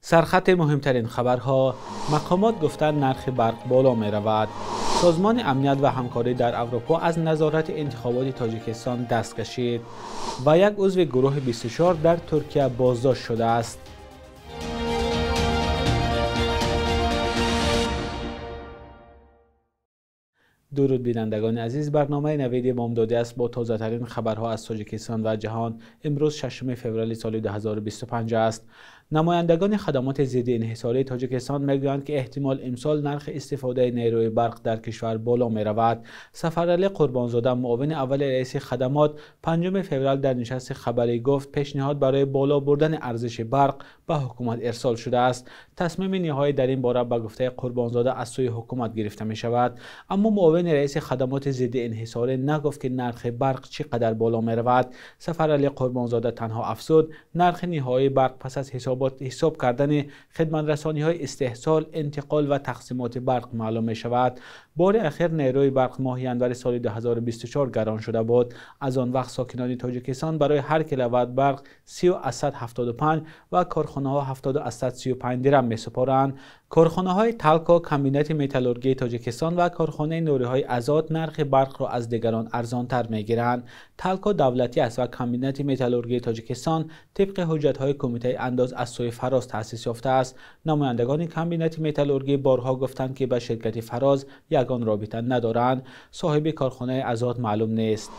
سرخط مهمترین خبرها: مقامات گفتند نرخ برق بالا می رود. سازمان امنیت و همکاری در اروپا از نظارت انتخابات تاجیکستان دست کشید و یک عضو گروه 24 در ترکیه بازداشت شده است. درود بینندگان عزیز، برنامه نوید امام داده است با تازه ترین خبرها از تاجیکستان و جهان. امروز 6 فوریه سال 2025 است. نمایندگان خدمات ضد انحصاری تاجیکستان میگویند که احتمال امسال نرخ استفاده نیروی برق در کشور بالا می رود. سفرعلی قربانزاده، معاون اول رئیس خدمات، 5 فوریه در نشست خبری گفت پیشنهاد برای بالا بردن ارزش برق به حکومت ارسال شده است. تصمیم نهایی در این باره به گفته قربانزاده از سوی حکومت گرفته می شود، اما معاون رئیس خدمات ضد انحصاری نگفت که نرخ برق چقدر بالا می رود. سفرعلی قربانزاده تنها افزود نرخ نهایی برق پس از حساب کردن خدمترسانی‌های استحصال، انتقال و تقسیمات برق معلوم می شود. بار اخیر نیروی برق ماه ینور سال 2024 گران شده بود. از آن وقت ساکنان تاجیکستان برای هر کیلووات برق 30.75 و کارخانه‌ها 70.35 درم می‌سپارند. کارخانه‌های تالکو، کمبینات متالورژی تاجیکستان و کارخانه نوری‌های آزاد نرخ برق را از دیگران ارزان‌تر می‌گیرند. تالکو دولتی است و کمبینات متالورژی تاجیکستان طبق حجت‌های کمیته انداز از سوی فراز تأسیس یافته است. نمایندگان کمبینات متالورژی بارها گفتند که با شرکت فراز یگان رابطه ندارند. صاحب کارخانه آزاد معلوم نیست.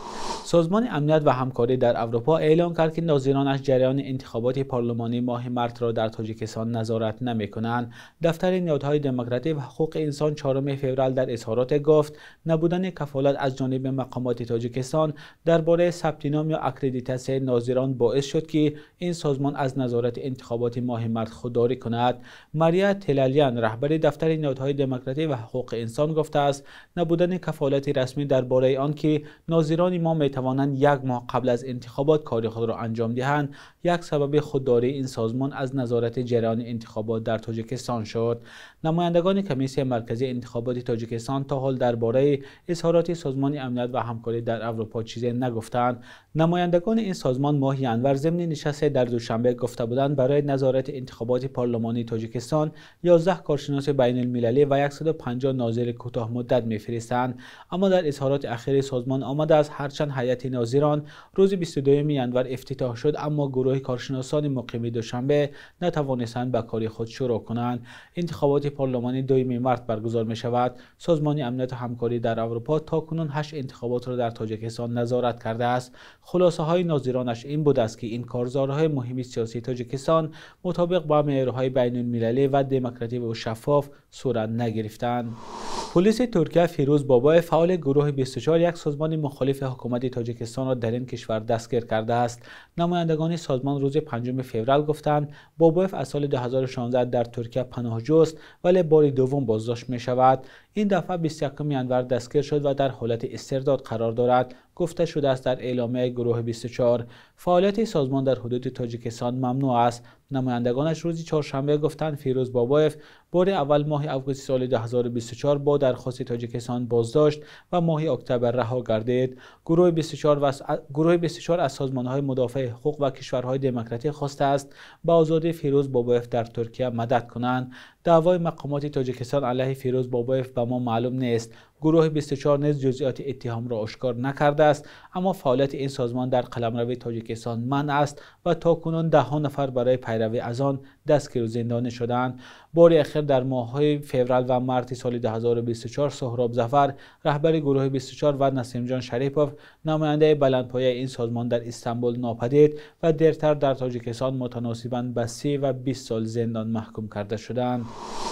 سازمان امنیت و همکاری در اروپا اعلام کرد که ناظرانش جریان انتخابات پارلمانی ماه مارس را در تاجیکستان نظارت نمی‌کنند. دفتر نهادهای دموکراتیک و حقوق انسان 4 فوریه در اظهارات گفت نبودن کفالت از جانب مقامات تاجیکستان درباره ثبت نام یا اکریدیتاسیون ناظران باعث شد که این سازمان از نظارت انتخابات ماه مارس خودداری کند. ماریا تلالیان، رهبر دفتر نهادهای دموکراتیک و حقوق انسان گفته است نبودن کفالت رسمی درباره آنکه ناظران ما میتوانند 1 ماه قبل از انتخابات کار خود را انجام دهند یک سبب خودداری این سازمان از نظارت جریان انتخابات در تاجیکستان شد. نمایندگان کمیسیون مرکزی انتخابات تاجیکستان تا حال درباره اظهارات سازمان امنیت و همکاری در اروپا چیزی نگفتند. نمایندگان این سازمان ماه ینور ضمن نشست در دوشنبه گفته بودند برای نظارت انتخابات پارلمانی تاجیکستان 11 کارشناس بین المللی و 150 ناظر کوتاه مدت میفرستند، اما در اظهارات اخیر سازمان آمده است هرچند هیئت ناظران روز 22 ینور افتتاح شد اما گروه کارشناسان مقیم دوشنبه نتوانستند به کار خود شروع کنند. انتخابات پارلمانی 2 مارس برگزار می شود. سازمان امنیت و همکاری در اروپا تاکنون 8 انتخابات را در تاجیکستان نظارت کرده است. خلاصه های ناظرانش این بود است که این کارزارهای مهم سیاسی تاجیکستان مطابق با معیارهای بین المللی و دموکراتیک و شفاف صورت نگرفتند. پلیس ترکیه فیروز بابایف، فعال گروه 24، یک سازمان مخالف حکومت تاجیکستان را در این کشور دستگیر کرده است. نمایندگان سازمان روز 5 فوریه گفتند بابایف از سال 2016 در ترکیه پناهجو است ولی بار دوم بازداشت می شود. این دفعه 21 ینور دستگیر شد و در حالت استرداد قرار دارد. گفته شده است در اعلامیه گروه 24 فعالیت سازمان در حدود تاجیکستان ممنوع است. نمایندگانش روز چهارشنبه گفتند فیروز بابایف بار اول ماه آگوست سال 2024 با درخواست تاجیکستان بازداشت و ماه اکتبر رها گردید. گروه 24 از سازمان‌های مدافع حقوق و کشورهای دموکراتیک خواسته است با آزادی فیروز بابایف در ترکیه مدد کنند. دعوای مقامات تاجیکستان علیه فیروز بابایف به ما معلوم نیست. گروه 24 نیز جزئیات اتهام را آشکار نکرده است، اما فعالیت این سازمان در قلمرو تاجیکستان منع است و تاکنون 10 نفر برای پیروی از آن دستگیر و زندانی شدند. بار اخیر در ماه‌های فوریه و مارس سال 2024 سهراب ظفر، رهبر گروه 24 و نسیم جان شریپوف، نماینده بلندپایه این سازمان در استانبول ناپدید و دیرتر در تاجیکستان متناسباً به 30 و 20 سال زندان محکوم کرده شدند.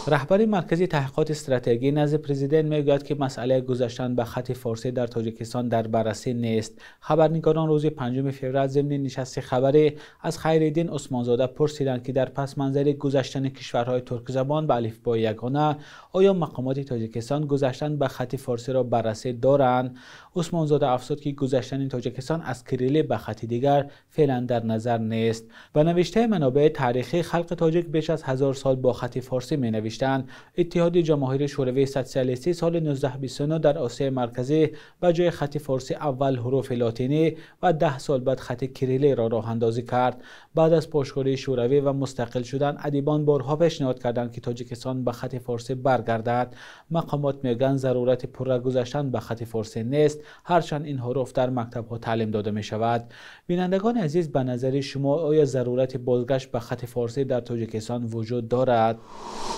رهبر مرکزی تحقیقات استراتژی نزد پرزیدنت میگوید که مسئله گذشتن به خط فارسی در تاجیکستان در بررسی نیست. خبرنگاران روز 5 فوریه ضمن نشست خبری از خیرالدین عثمانزاده پرسیدند که در پس منظر گذشتن کشورهای ترک زبان به الفبای یگانه آیا مقامات تاجیکستان گذشتن به خط فارسی را بررسی دارند؟ عثمانزاده افزود که گذشتن تاجیکستان از کریلی به خط دیگر فعلا در نظر نیست. به نوشته منابع تاریخی خلق تاجیک بیش از 1000 سال با خط فارسی می نوشتند اتحاد جماهیر شوروی سوسیالیستی سال 1929 در آسیا مرکزی به جای خط فارسی اول حروف لاتینی و 10 سال بعد خط کریلی را راه اندازی کرد. بعد از پاشگوری شوروی و مستقل شدن ادیبان بارها پیشنهاد کردند که تاجیکستان به خط فارسی برگردد. مقامات میگن ضرورت پررو گذاشتن به خط فارسی نیست، هرچند این حروف در مکتب‌ها تعلیم داده می شود. بینندگان عزیز، به نظر شما آیا ضرورت بازگشت به خط فارسی در تاجیکستان وجود دارد؟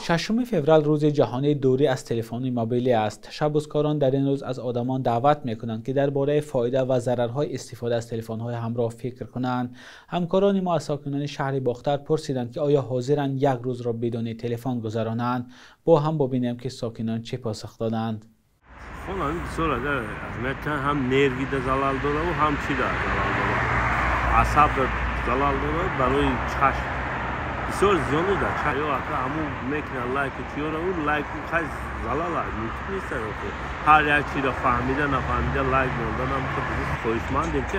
6 فوریه روز جهانی دوری از تلفن موبیلی است. شب‌روزکاران در این روز از آدمان دعوت می‌کنند که درباره فایده و ضررهای استفاده از تلفن‌های همراه فکر کنند. همکاران ما از ساکنان شهر باختر پرسیدند که آیا حاضرند یک روز را بدون تلفن گذرانند. با هم ببینیم که ساکنان چه پاسخ دادند. Falan sonra da mekan ham nervi de zarar dora و هم چی داره zarar dora. عصب da zarar dora برای چشم. بسیار زیان داره. چایو آخه همون میکنه لایک چیورا و لایک خیلی zarar داره. ممکن نیست که هر یک چیز را فهمیده نفهمیده لایک موندن هم که خوشمندیم که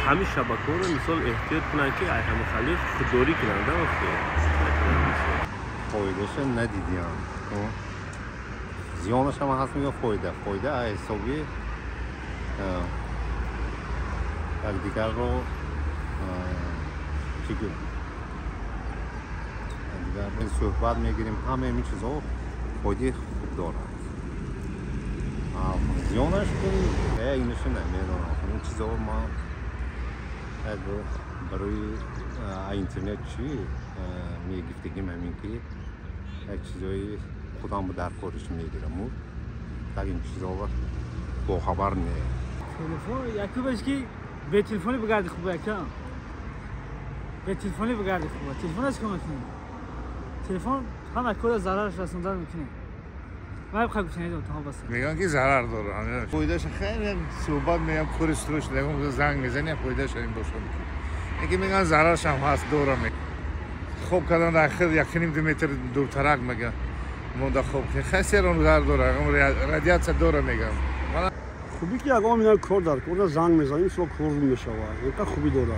همین شبکه‌ها رو مثال احتیاط کنن که همه خلیق خودداری کنن ده وقتی. فایدهش ندیدیم. زیانش هم هست میگه فایده حسابی دیگر رو چی کنیم دیگر این صحبت میگیریم همه این چیزها فایده خوب دارد. زیانش کن اینش نمیدونم این چیزها ما برای اینترنت چی میگفتگیم همین که یک چیزایی خودم در کارش میگیرم و در این چیزا با خبر نه. تلفن یکی باشه که به تلفنی بگردی خوبه کم. به تلفنی بگردی خوبه. تلفن از کمک کنه. تلفن همه کار ضررش رسوندن میکنه. من بخوام بشنیدم تا بس. میگن که ضرر داره. فایدهش خیلی صحبت میگم کورستروش نگم زنگ میزنی فایدهش این باشه. اینکه میگن ضررش هم هست داره میگه. خوب کردن در آخر 1.5 متر دورترک میگن. مونده خوب که خیلی رونق داره. رادیات داره میگم. خوبی که اگه میگن کار داره. کار زنگ میزنیم سو کار میشه و اینقدر خوبی داره.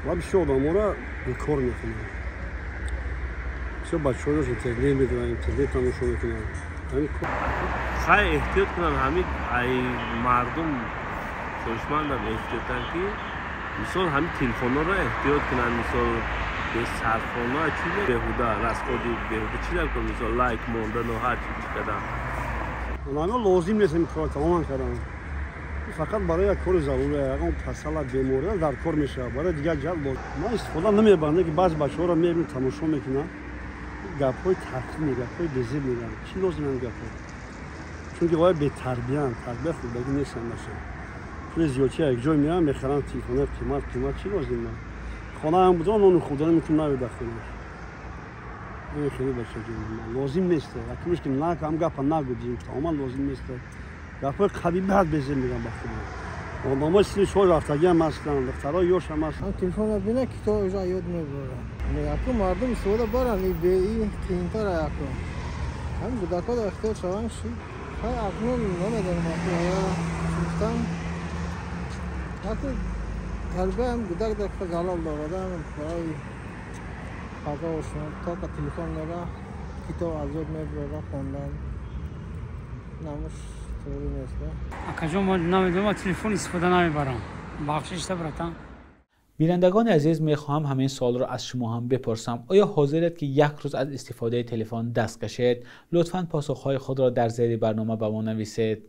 و بیشتر آدم‌ها به کار میکنن. چه بچه‌ها داشتن تلویزیون می‌دونن، اینترنت تماشا میکنن. خیلی احتیاط کنن همین مردم خوشمندن احتیاطن که مثال همین تلفن‌ها رو احتیاط کنن مثال به صرفان‌ها چیزی بهوده راسخودی بهوده چی در کنن مثال لایک موندن و هر چیزی کردن. اونا لازم نیست این کار تمام کردن. فقط برای یک کار ضروره. اگه اون پسال بیماری در کار میشه برای دیگه جلب ما استفاده نمیبرند که بعض بچه‌ها رو میبینیم تماشا میکنن. گپ‌های تحقیر میگن، گپ‌های بزرگ میگن. چی لازم این گپ‌ها؟ چون که باید به تربیت خوب بگی نیستن مثلا. چون زیادی یک جای میرن میخرن تلفن قیمت چی لازم نه. خانه هم بودن اون خدا نمیتونه نوید بخونه. این خیلی بچه جون لازم نیست. اگه که نه کم گپ نگوییم تمام لازم نیست. گپ‌های قبیل بعد بزرگ میگن بخونه. آدم‌ها سری شوی رفتگی هم هستن، دخترها یوش هم هستن. تلفن رو بینه که تو اجا یاد میبره. یکو مردم سودا بارن به این تینتر یکو. هم بودکا در اختیار شوان شی. خیلی اکنون نمیدونم اکنون شفتم. حتی تربیه هم بودک در خزالال دارده هم برای خاکا و شما تا که تلفن داره کتاب ازاد میبره خوندن. نموش طوری نیست. اکجا ما نمیدونم تلفن استفاده نمیبرم. بخشش تبرتم. بینندگان عزیز، میخواهم همین سوال را از شما هم بپرسم. آیا حاضرید که یک روز از استفاده تلفن دست کشید؟ لطفاً پاسخهای خود را در زیر برنامه به ما نویسید.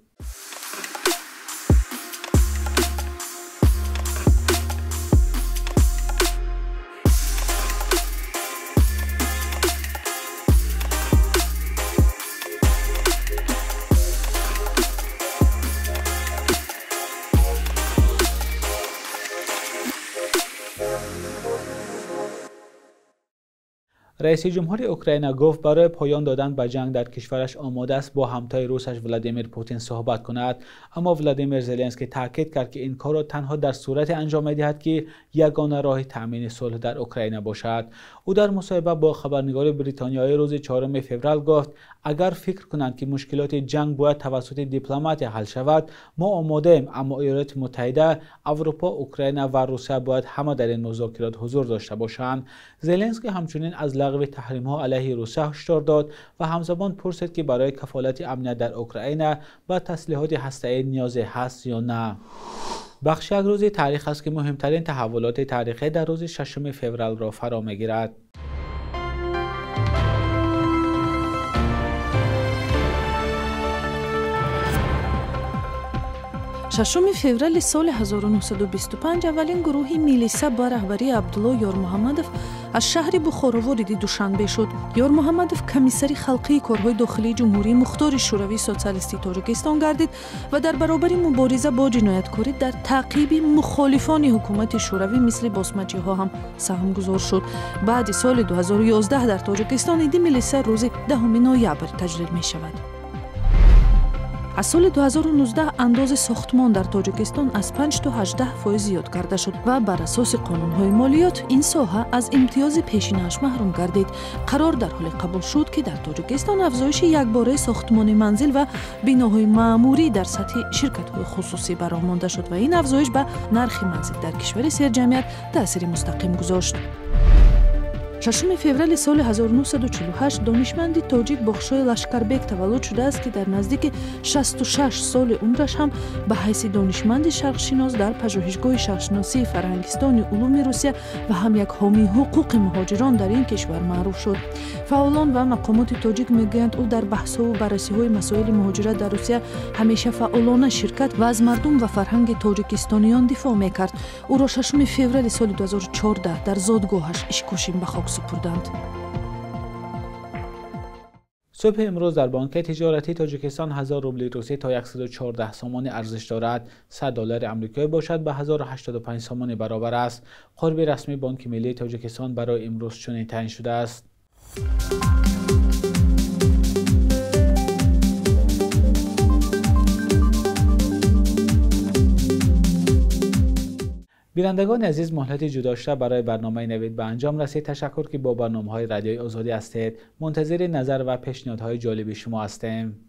رئیس جمهور اوکراین گفت برای پایان دادن به جنگ در کشورش آماده است با همتای روسش ولادیمیر پوتین صحبت کند، اما ولادیمیر زلنسکی تاکید کرد که این کار را تنها در صورت انجام می‌دهد که یگانه راه تامین صلح در اوکراین باشد. او در مصاحبه با خبرنگار بریتانیایی روز 4 فوریه گفت اگر فکر کنند که مشکلات جنگ باید توسط دیپلمات حل شود، ما آماده ایم، اما ایالات متحده، اروپا، اوکراین و روسیه باید همه در این مذاکرات حضور داشته باشند. زلنسکی همچنین از لغو تحریم‌ها علیه روسیه هشدار داد و همزمان پرسید که برای کفالت امنیت در اوکراین و تسلیحات هسته‌ای نیاز هست یا نه. بخش یک روز تاریخ است که مهمترین تحولات تاریخی در روز 6 فوریه را فرا می‌گیرد. 6 فеврали соли 1925 аввалин гурӯҳи милиса ба раҳбарии Абдулло Ёрмуҳаммадов аз шаҳри Бухоро вориди Душанбе шуд. Ёрмуҳаммадов комиссари халқии корҳои дохилии ҷумҳурии мухтори Шӯравии социалистии Тоҷикистон гардид ва дар баробари мубориза бо ҷинояткорӣ дар таъқиби мухолифони ҳукумати шӯравӣ мисли босмаҷиҳо ҳам саҳмгузор шуд. баъди соли 2011 дар Тоҷикистон иди милиса рӯзи 10 ноябр таҷлил мешавад. аз соли 2019 андози сохтмон дар Тоҷикистон аз 5 то 18% зиёд карда шуд ва бар асоси қонунҳои молиёт ин соҳа аз имтиёзи пешинааш маҳрум гардид. қарор дар ҳоле қабул шуд ки дар Тоҷикистон афзоиши якбораи сохтмони манзил ва биноҳои маъмурӣ дар сатҳи ширкатҳои хусусӣ баромонда шуд ва ин афзоиш ба нархи манзил дар кишвари серҷамъият таъсири мустақим гузошт. 6 феврали соли 1948 донишманди тоҷик Бохшои Лашкарбек таваллуд шудааст ки дар наздики 66 соли умраш ҳам ба ҳайси донишманди шарқшинос дар пажӯҳишгоҳи шарқшиносии Фарҳангистони улуми Русия ва ҳам як ҳомии ҳуқуқи муҳоҷирон дар ин кишвар маъруф шуд. фаъолон ва мақомоти тоҷик мегӯянд ӯ дар баҳсҳову баррасиҳои масоили муҳоҷират дар Русия ҳамеша фаъолона ширкат ва аз мардум ва фарҳанги тоҷикистониён дифоъ мекард. ӯро 6 феврали соли 2014 дар зодгоҳаш ишкушин ба хок سپردند. صبح امروز در بانک تجارتی تاجیکستان 1000 روبل روسی تا 114 سومانی ارزش دارد. 100 دلار آمریکایی باشد به 1085 سومانی برابر است. قرب رسمی بانک ملی تاجیکستان برای امروز چنین تعیین شده است. بینندگان عزیز، مهلت جدا شده برای برنامه نوید به انجام رسید. تشکر که با برنامه‌های رادیوی آزادی هستید. منتظر نظر و پیشنهادهای جالب شما هستیم.